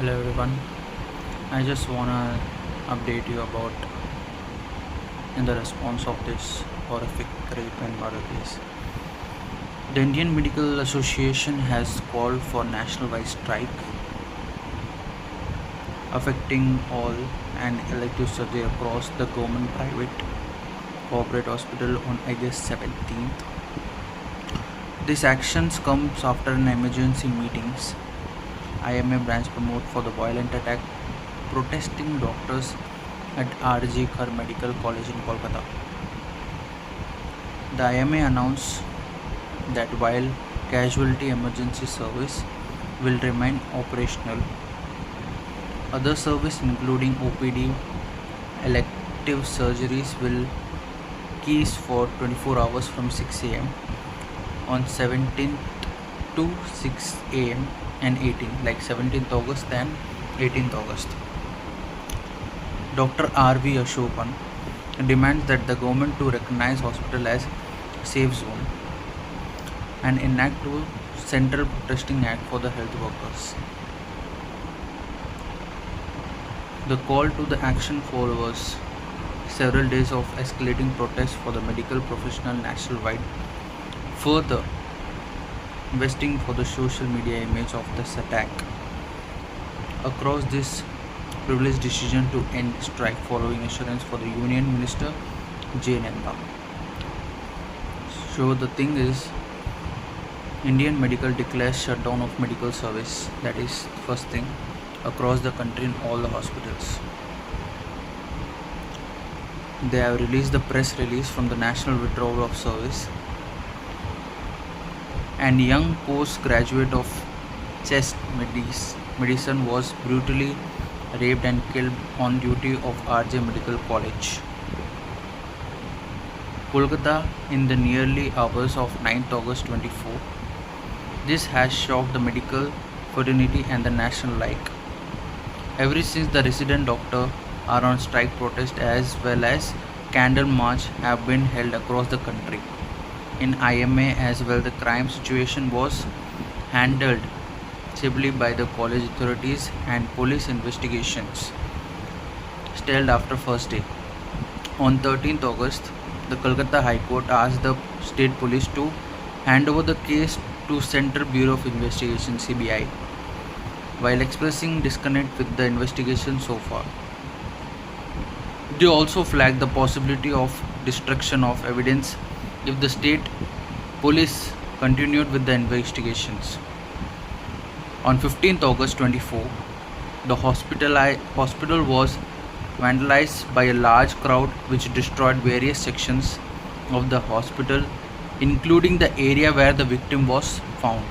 Hello everyone. I just wanna update you about in the response of this horrific rape and murder case. The Indian Medical Association has called for nationwide strike affecting all and elective surgery across the government, private, corporate hospital on August 17th. This action comes after an emergency meetings IMA branch promote for the violent attack protesting doctors at RG Kar Medical College in Kolkata. The IMA announced that while casualty emergency service will remain operational, other service including OPD, elective surgeries will cease for 24 hours from 6 am on 17th to 6 am and 18th, like 17th August and 18th August. Dr. R.V. Ashokan demands that the government to recognize hospital as safe zone and enact a central protesting act for the health workers. The call to the action follows several days of escalating protests for the medical professional nationwide, further investing for the social media image of this attack. Across this privileged decision to end strike following assurance for the Union Minister J. Nanda. So the thing is, Indian Medical declares shutdown of medical service. That is first thing across the country in all the hospitals. They have released the press release from the national withdrawal of service. And young postgraduate of chest medicine was brutally raped and killed on duty of RJ Medical College, Kolkata in the nearly hours of 9th August 24. This has shocked the medical fraternity and the nation alike. Ever since the resident doctor are on strike protest as well as candle march have been held across the country. In IMA as well, the crime situation was handled civilly by the college authorities and police investigations stalled after first day. On 13th August, the Kolkata High Court asked the state police to hand over the case to Central Bureau of Investigation (CBI), while expressing disconnect with the investigation so far. They also flagged the possibility of destruction of evidence if the state police continued with the investigations. On 15th August 24, the hospital was vandalized by a large crowd which destroyed various sections of the hospital, including the area where the victim was found.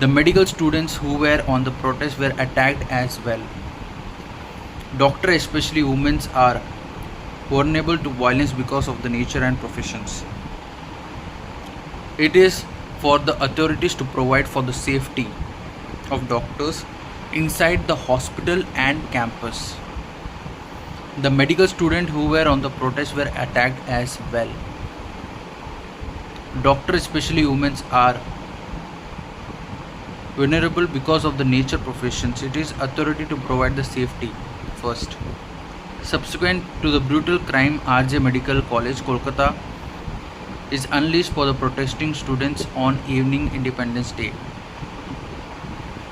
The medical students who were on the protest were attacked as well. Doctors, especially women, are vulnerable to violence because of the nature and professions. It is for the authorities to provide for the safety of doctors inside the hospital and campus. The medical students who were on the protest were attacked as well. Doctors, especially women, are vulnerable because of the nature professions. It is authority to provide the safety first. Subsequent to the brutal crime, RJ Medical College, Kolkata is unleashed for the protesting students on evening Independence Day.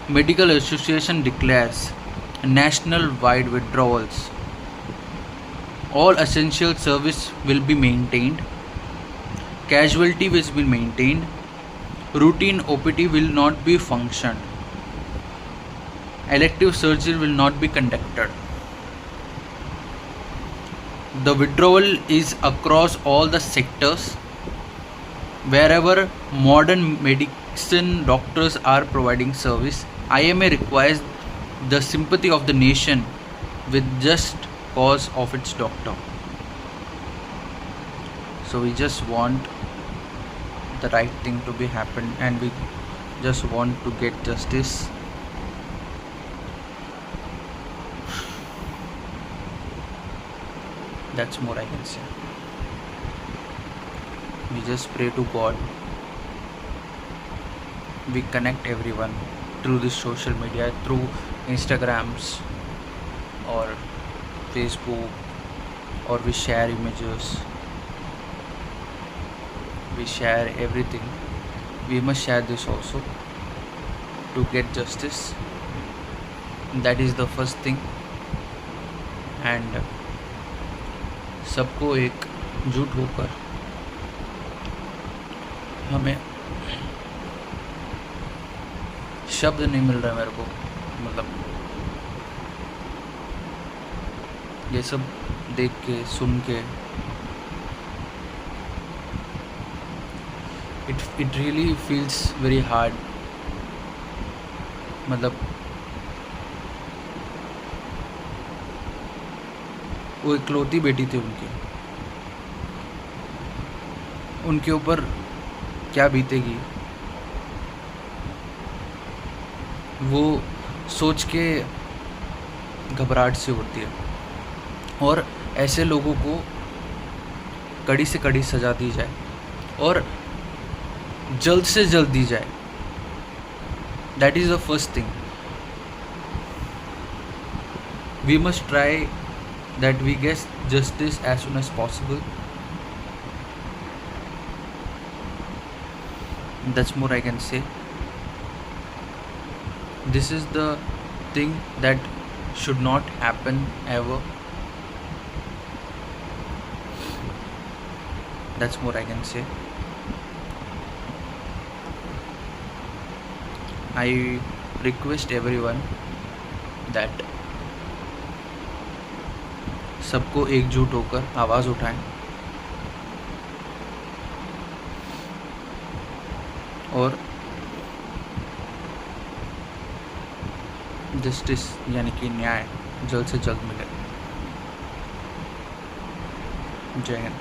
Medical Association declares national-wide withdrawals. All essential service will be maintained. Casualty will be maintained. Routine OPD will not be functioned. Elective surgery will not be conducted. The withdrawal is across all the sectors. Wherever modern medicine doctors are providing service, IMA requires the sympathy of the nation with just cause of its doctor. So we just want the right thing to be happen and we just want to get justice. That's more I can say. We just pray to God. We connect everyone. through this social media, through Instagrams or Facebook, or we share images, we share everything. We must share this also to get justice. That is the first thing. And सबको एकजुट होकर हमें, शब्द नहीं मिल रहा मेरे को, मतलब ये सब देख के सुन के it really feels very hard. मतलब वो इकलौती बेटी थी उनके ऊपर क्या बीतेगी वो सोच के घबराहट से होती है। और ऐसे लोगों को कड़ी से कड़ी सज़ा दी जाए और जल्द से जल्द दी जाए। That is the first thing. We must try that we get justice as soon as possible. That's more I can say. This is the thing that should not happen ever. That's more I can say. I request everyone that सबको एकजुट होकर आवाज़ उठाएं और justice यानी कि न्याय जल्द से जल्द मिले। जय हिंद।